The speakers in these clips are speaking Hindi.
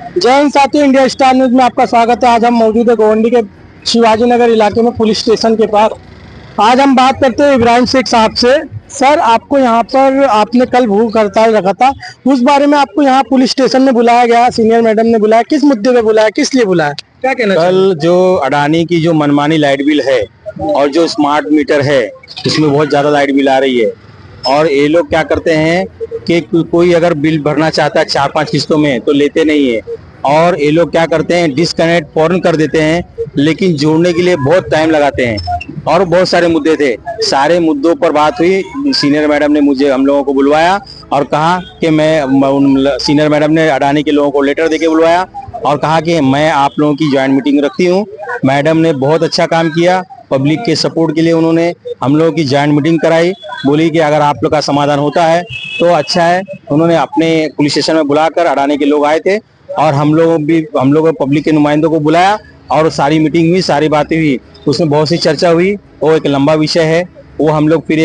जय हिंद साथियों, इंडिया स्टार न्यूज में आपका स्वागत है। आज हम मौजूद है गोवंडी के शिवाजी नगर इलाके में पुलिस स्टेशन के पास। आज हम बात करते हैं इब्राहिम शेख साहब से। सर, आपको यहाँ पर आपने कल भूख हड़ताल रखा था, उस बारे में आपको यहाँ पुलिस स्टेशन में बुलाया गया, सीनियर मैडम ने बुलाया, किस मुद्दे पे बुलाया, किस लिए बुलाया, क्या कहना चाहिए? कल जो अडानी की जो मनमानी लाइट बिल है और जो स्मार्ट मीटर है उसमें बहुत ज्यादा लाइट बिल आ रही है। और ये लोग क्या करते हैं कि कोई अगर बिल भरना चाहता है 4-5 किस्तों में तो लेते नहीं है। और ये लोग क्या करते हैं, डिस्कनेक्ट फौरन कर देते हैं, लेकिन जोड़ने के लिए बहुत टाइम लगाते हैं। और बहुत सारे मुद्दे थे, सारे मुद्दों पर बात हुई। सीनियर मैडम ने मुझे हम लोगों को बुलवाया और कहा कि सीनियर मैडम ने अडानी के लोगों को लेटर देके बुलवाया और कहा कि मैं आप लोगों की ज्वाइंट मीटिंग रखती हूँ। मैडम ने बहुत अच्छा काम किया, पब्लिक के सपोर्ट के लिए उन्होंने हम लोगों की ज्वाइंट मीटिंग कराई। बोली कि अगर आप लोग का समाधान होता है तो अच्छा है। उन्होंने अपने पुलिस स्टेशन में बुलाकर अडानी के लोग आए थे और हम लोग पब्लिक के नुमाइंदों को बुलाया और सारी मीटिंग हुई, सारी बातें हुई। उसमें बहुत सी चर्चा हुई। वो एक लंबा विषय है, वो हम लोग फिर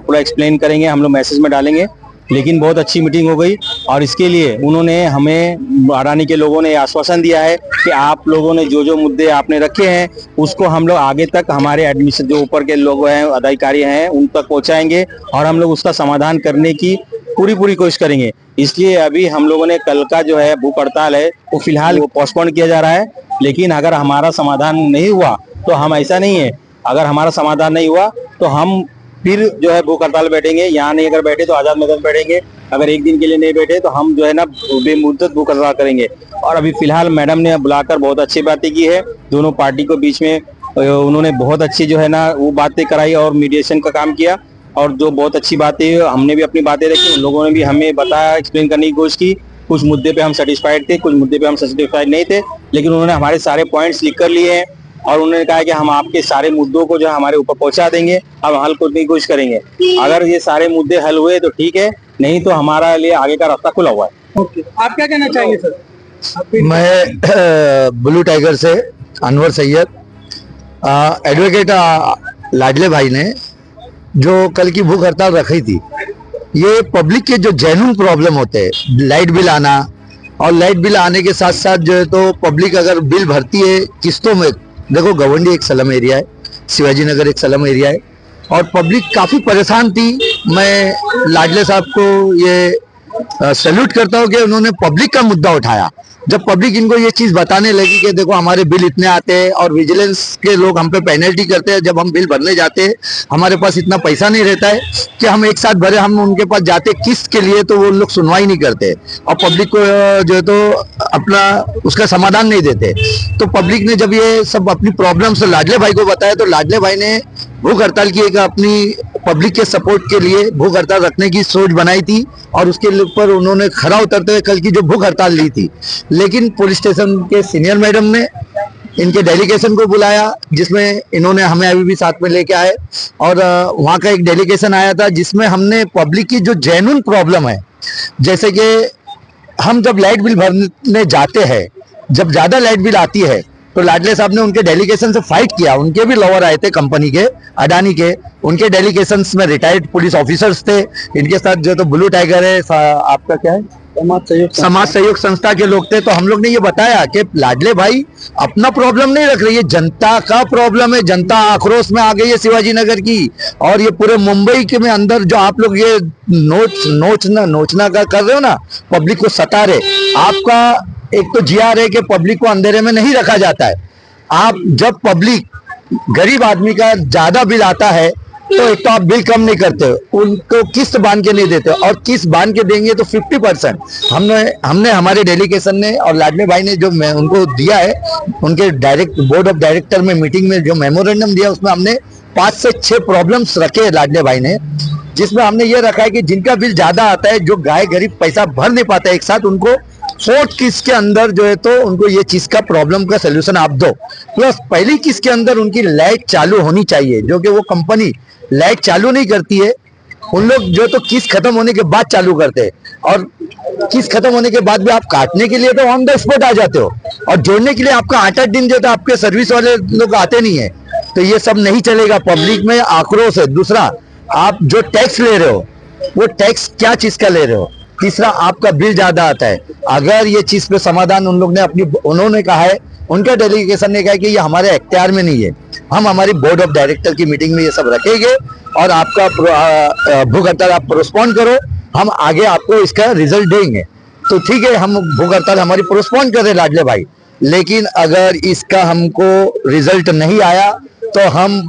पूरा एक्सप्लेन करेंगे, हम लोग मैसेज में डालेंगे। लेकिन बहुत अच्छी मीटिंग हो गई और इसके लिए उन्होंने हमें अडानी के लोगों ने आश्वासन दिया है कि आप लोगों ने जो जो मुद्दे आपने रखे हैं उसको हम लोग आगे तक हमारे एडमिशन जो ऊपर के लोग हैं, अधिकारी हैं, उन तक पहुंचाएंगे और हम लोग उसका समाधान करने की पूरी कोशिश करेंगे। इसलिए अभी हम लोगों ने कल का जो है भूख हड़ताल है वो फिलहाल पोस्टपोन किया जा रहा है। लेकिन अगर हमारा समाधान नहीं हुआ तो हम, ऐसा नहीं है, अगर हमारा समाधान नहीं हुआ तो हम फिर जो है भूख हड़ताल बैठेंगे। यहाँ नहीं अगर बैठे तो आजाद मैदान बैठेंगे, अगर एक दिन के लिए नहीं बैठे तो हम जो है ना बेमुद्दत भूख हड़ताल करेंगे। और अभी फिलहाल मैडम ने बुलाकर बहुत अच्छी बातें की है, दोनों पार्टी को बीच में उन्होंने बहुत अच्छी जो है ना वो बातें कराई और मीडिएशन का काम किया। और जो बहुत अच्छी बातें, हमने भी अपनी बातें रखी, उन लोगों ने भी हमें बताया, एक्सप्लेन करने की कोशिश की। कुछ मुद्दे पे हम सेटिस्फाइड थे, कुछ मुद्दे पे हम सेटिस्फाइड नहीं थे, लेकिन उन्होंने हमारे सारे पॉइंट्स लिख कर लिए हैं और उन्होंने कहा कि हम आपके सारे मुद्दों को जो हमारे ऊपर पहुंचा देंगे, हम हल करने की कोशिश करेंगे। अगर ये सारे मुद्दे हल हुए तो ठीक है, नहीं तो हमारा लिए आगे का रास्ता खुला हुआ है। ओके, आप क्या कहना चाहेंगे सर? मैं ब्लू टाइगर से अनवर सैयद। एडवोकेट लाडले भाई ने जो कल की भूख हड़ताल रखी थी, ये पब्लिक के जो जेन्युइन प्रॉब्लम होते हैं, लाइट बिल आना और लाइट बिल आने के साथ साथ जो है तो पब्लिक अगर बिल भरती है किस्तों में, देखो गवंडी एक स्लम एरिया है, शिवाजी नगर एक स्लम एरिया है और पब्लिक काफी परेशान थी। मैं लाडले साहब को ये सैल्यूट करता हूँ कि उन्होंने पब्लिक का मुद्दा उठाया। जब पब्लिक इनको ये चीज बताने लगी कि देखो हमारे बिल इतने आते हैं और विजिलेंस के लोग हम पे पेनल्टी करते हैं, जब हम बिल भरने जाते हैं हमारे पास इतना पैसा नहीं रहता है कि हम एक साथ भरे, हम उनके पास जाते किस्त के लिए तो वो लोग सुनवाई नहीं करते और पब्लिक को जो है तो अपना उसका समाधान नहीं देते। तो पब्लिक ने जब ये सब अपनी प्रॉब्लम्स लाडले भाई को बताया तो लाडले भाई ने भूख हड़ताल की एक अपनी पब्लिक के सपोर्ट के लिए भूख हड़ताल रखने की सोच बनाई थी और उसके ऊपर उन्होंने खरा उतरते हुए कल की जो भूख हड़ताल ली थी। लेकिन पुलिस स्टेशन के सीनियर मैडम ने इनके डेलीगेशन को बुलाया, जिसमें इन्होंने हमें अभी भी साथ में लेके आए और वहाँ का एक डेलीगेशन आया था जिसमें हमने पब्लिक की जो जेन्युइन प्रॉब्लम है, जैसे कि हम जब लाइट बिल भरने जाते हैं, जब ज्यादा लाइट बिल आती है तो लाडले साहब ने उनके डेलीगेशन से फाइट किया। उनके भी लॉयर आए थे कंपनी के, अडानी के, उनके डेलीगेशन में रिटायर्ड पुलिस ऑफिसर्स थे। इनके साथ जो तो ब्लू टाइगर है, आपका क्या है, समाज सहयोग संस्था के लोग थे। तो हम लोग ने ये बताया कि लाडले भाई अपना प्रॉब्लम नहीं रख रही है, जनता का प्रॉब्लम है। जनता आक्रोश में आ गई है शिवाजी नगर की और ये पूरे मुंबई के में अंदर जो आप लोग ये नोचना का कर रहे हो ना, पब्लिक को सता रहे। आपका एक तो जीआर है कि पब्लिक को अंधेरे में नहीं रखा जाता है। आप जब पब्लिक, गरीब आदमी का ज्यादा बिल आता है तो एक तो आप बिल कम नहीं करते, उनको किस्त बांध के नहीं देते और किस्त बांध के देंगे तो 50% हमने हमारे डेलीगेशन ने और लाडले भाई ने जो उनको दिया है, उनके बोर्ड ऑफ डायरेक्टर में मीटिंग में जो मेमोरेंडम दिया उसमें हमने 5 से 6 प्रॉब्लम्स रखे लाडले भाई ने, जिसमें हमने ये रखा है कि जिनका बिल ज्यादा आता है, जो गाय गरीब पैसा भर नहीं पाता एक साथ, उनको 4 किस्त के अंदर जो है तो उनको ये चीज का प्रॉब्लम का सोल्यूशन आप दो। प्लस पहली किस्त के अंदर उनकी लाइट चालू होनी चाहिए, जो कि वो कंपनी लाइट चालू नहीं करती है। उन लोग जो तो किस्त खत्म होने के बाद चालू करते हैं और किस्त खत्म होने के बाद भी आप काटने के लिए तो ऑन द स्पॉट आ जाते हो और जोड़ने के लिए आपका 8-8 दिन जो तो आपके सर्विस वाले लोग आते नहीं है। तो ये सब नहीं चलेगा, पब्लिक में आक्रोश है। दूसरा, आप जो टैक्स ले रहे हो वो टैक्स क्या चीज का ले रहे हो? तीसरा आपका बिल ज्यादा आता है। अगर ये चीज पे समाधान उन्होंने कहा है, उनके डेलीगेशन ने कहा है कि ये हमारे अख्तियार में नहीं है, हम हमारी बोर्ड ऑफ डायरेक्टर की मीटिंग में ये सब रखेंगे और आपका भूख हड़ताल आप पोस्टपोन करो, हम आगे आपको इसका रिजल्ट देंगे। तो ठीक है, हम भूख हड़ताल हमारी पोस्टपोन कर रहे लाडले भाई, लेकिन अगर इसका हमको रिजल्ट नहीं आया तो हम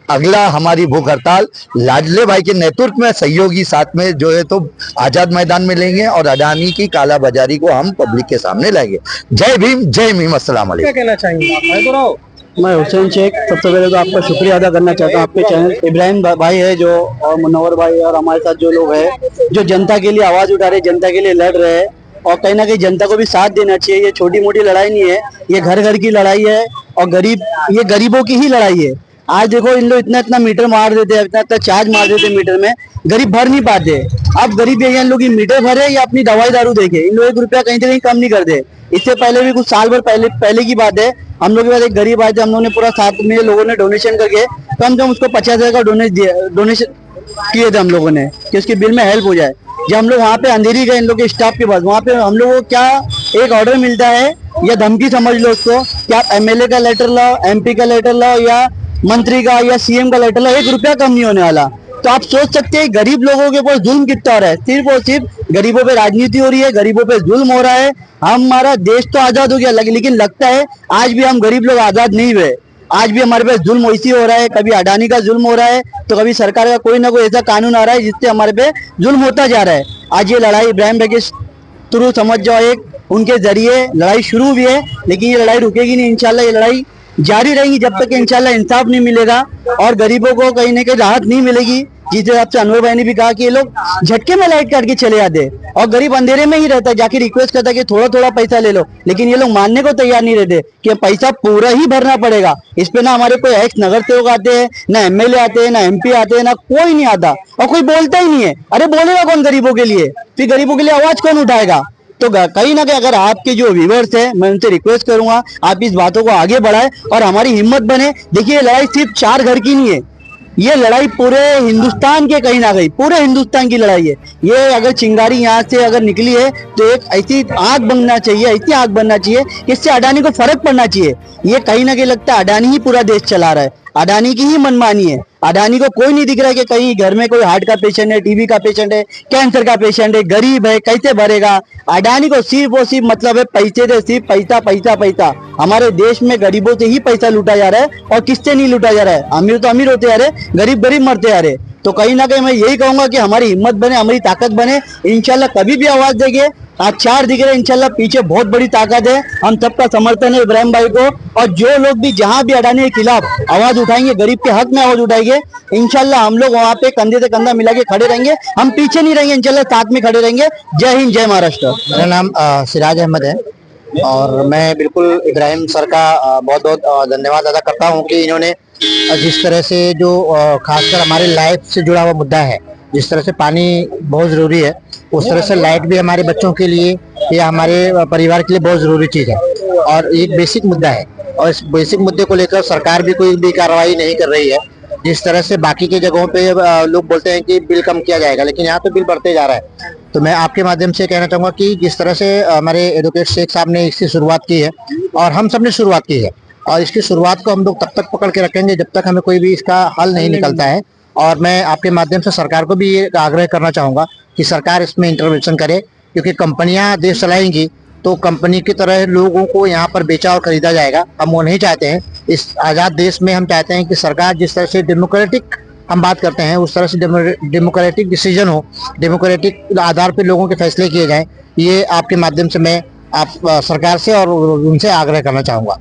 अगला हमारी भूख हड़ताल लाडले भाई के नेतृत्व में सहयोगी साथ में जो है तो आजाद मैदान में लेंगे और अडानी की कालाबाजारी को हम पब्लिक के सामने लाएंगे। जय भीम, जय भीम, अस्सलाम वालेकुम। क्या कहना चाहेंगे आप? मैं तो रहा हूँ। मैं हुसैन शेख, सबसे पहले तो आपका शुक्रिया अदा करना चाहता हूँ। आपके चैनल इब्राहिम भाई है जो, और मुनव्वर भाई और हमारे साथ जो लोग हैं जो जनता के लिए आवाज उठा रहे, जनता के लिए लड़ रहे हैं, और कहीं ना कहीं जनता को भी साथ देना चाहिए। ये छोटी मोटी लड़ाई नहीं है, ये घर घर की लड़ाई है और ये गरीबों की ही लड़ाई है। आज देखो, इन लोग इतना इतना मीटर मार देते हैं, इतना इतना चार्ज मार देते हैं मीटर में, गरीब भर नहीं पाते। अब गरीब ये इन लोग मीटर भरे या अपनी दवाई दारू देखे, इन लोग 1 रुपया कहीं से कहीं कम नहीं कर दे। इससे पहले भी कुछ साल भर पहले की बात है, हम लोग के पास एक गरीब आए थे, हम लोगों ने पूरा साथ में लोगों ने डोनेशन करके कम से कम उसको 50,000 का डोनेशन किए थे हम लोगों ने कि उसके बिल में हेल्प हो जाए। जब हम लोग वहाँ पे अंधेरी गए इन लोग के स्टाफ के पास, वहाँ पे हम लोगों को क्या एक ऑर्डर मिलता है या धमकी समझ लो उसको कि आप एमएलए का लेटर लाओ, एमपी का लेटर लाओ या मंत्री का या सीएम का लेटर लाओ, 1 रुपया कम नहीं होने वाला। तो आप सोच सकते हैं गरीब लोगों के ऊपर जुल्म कितना हो रहा है। सिर्फ और सिर्फ गरीबों पे राजनीति हो रही है, गरीबों पे जुल्म हो रहा है। हमारा देश तो आजाद हो गया, लेकिन लगता है आज भी हम गरीब लोग आजाद नहीं हुए। आज भी हमारे पास जुल्म वैसी हो रहा है, कभी अडानी का जुल्म हो रहा है तो कभी सरकार का कोई ना कोई ऐसा कानून आ रहा है जिससे हमारे पे जुल्म होता जा रहा है। आज ये लड़ाई इब्राहिम भाई के थ्रू समझ जाओ, एक उनके जरिए लड़ाई शुरू हुई है, लेकिन ये लड़ाई रुकेगी नहीं। इंशाल्लाह ये लड़ाई जारी रहेगी जब तक इंशाल्लाह इंसाफ नहीं मिलेगा और गरीबों को कहीं ना कहीं राहत नहीं मिलेगी। जिस हिसाब से अनवर भाई ने भी कहा कि ये लोग झटके में लाइट काट के चले जाते और गरीब अंधेरे में ही रहता है, जाके रिक्वेस्ट करता है कि थोड़ा थोड़ा पैसा ले लो, लेकिन ये लोग मानने को तैयार नहीं रहते कि पैसा पूरा ही भरना पड़ेगा। इस पे ना हमारे कोई एक्स नगर सेवक आते हैं, ना एमएलए आते हैं, ना एमपी आते हैं, ना कोई नहीं आता और कोई बोलता ही नहीं है। अरे बोलेगा कौन गरीबों के लिए? फिर गरीबों के लिए आवाज कौन उठाएगा? तो कहीं ना कहीं अगर आपके जो व्यूवर्स है, मैं उनसे रिक्वेस्ट करूंगा आप इस बातों को आगे बढ़ाएं और हमारी हिम्मत बने। देखिए, लड़ाई सिर्फ 4 घर की नहीं है, ये लड़ाई पूरे हिंदुस्तान के कहीं ना कहीं पूरे हिंदुस्तान की लड़ाई है। ये अगर चिंगारी यहाँ से अगर निकली है तो एक ऐसी आग बनना चाहिए, ऐसी आग बनना चाहिए कि इससे अडानी को फर्क पड़ना चाहिए। ये कहीं ना कहीं लगता है अडानी ही पूरा देश चला रहा है, अडानी की ही मनमानी है। अडानी को कोई नहीं दिख रहा है कि कहीं घर में कोई हार्ट का पेशेंट है, टीबी का पेशेंट है, कैंसर का पेशेंट है, गरीब है, कैसे भरेगा? अडानी को सिर्फ और सिर्फ मतलब है पैसे से, सिर्फ पैसा पैसा पैसा। हमारे देश में गरीबों से ही पैसा लूटा जा रहा है और किससे नहीं लूटा जा रहा है। अमीर तो अमीर होते जा रहे, गरीब गरीब मरते जा रहे। तो कहीं ना कहीं मैं यही कहूंगा कि हमारी हिम्मत बने, हमारी ताकत बने। इंशाल्लाह कभी भी आवाज देंगे। आज 4 दिख रहे, इंशाल्लाह पीछे बहुत बड़ी ताकत है। हम सबका समर्थन है इब्राहिम भाई को, और जो लोग भी जहां भी अडानी के खिलाफ आवाज उठाएंगे, गरीब के हक में आवाज उठाएंगे, इंशाल्लाह हम लोग वहां पे कंधे से कंधा मिला के खड़े रहेंगे। हम पीछे नहीं रहेंगे, इंशाल्लाह साथ में खड़े रहेंगे। जय हिंद, जय महाराष्ट्र। मेरा नाम सिराज अहमद है और मैं बिल्कुल इब्राहिम सर का बहुत बहुत धन्यवाद अदा करता हूँ कि इन्होंने जिस तरह से जो खासकर हमारे लाइफ से जुड़ा हुआ मुद्दा है, जिस तरह से पानी बहुत ज़रूरी है, उस तरह से लाइट भी हमारे बच्चों के लिए या हमारे परिवार के लिए बहुत ज़रूरी चीज़ है और एक बेसिक मुद्दा है। और इस बेसिक मुद्दे को लेकर सरकार भी कोई भी कार्रवाई नहीं कर रही है। जिस तरह से बाकी की जगहों पे लोग बोलते हैं कि बिल कम किया जाएगा, लेकिन यहाँ तो बिल बढ़ते जा रहा है। तो मैं आपके माध्यम से कहना चाहूँगा कि जिस तरह से हमारे एडवोकेट शेख साहब ने इसकी शुरुआत की है और हम सब ने शुरुआत की है, और इसकी शुरुआत को हम लोग तब तक पकड़ के रखेंगे जब तक हमें कोई भी इसका हल नहीं निकलता है। और मैं आपके माध्यम से सरकार को भी ये आग्रह करना चाहूँगा कि सरकार इसमें इंटरवेंशन करे, क्योंकि कंपनियां देश चलाएंगी तो कंपनी की तरह लोगों को यहाँ पर बेचा और खरीदा जाएगा। हम वो नहीं चाहते हैं। इस आज़ाद देश में हम चाहते हैं कि सरकार जिस तरह से डेमोक्रेटिक हम बात करते हैं उस तरह से डेमोक्रेटिक डिसीजन हो, डेमोक्रेटिक आधार पर लोगों के फैसले किए जाएं। ये आपके माध्यम से मैं सरकार से और उनसे आग्रह करना चाहूँगा।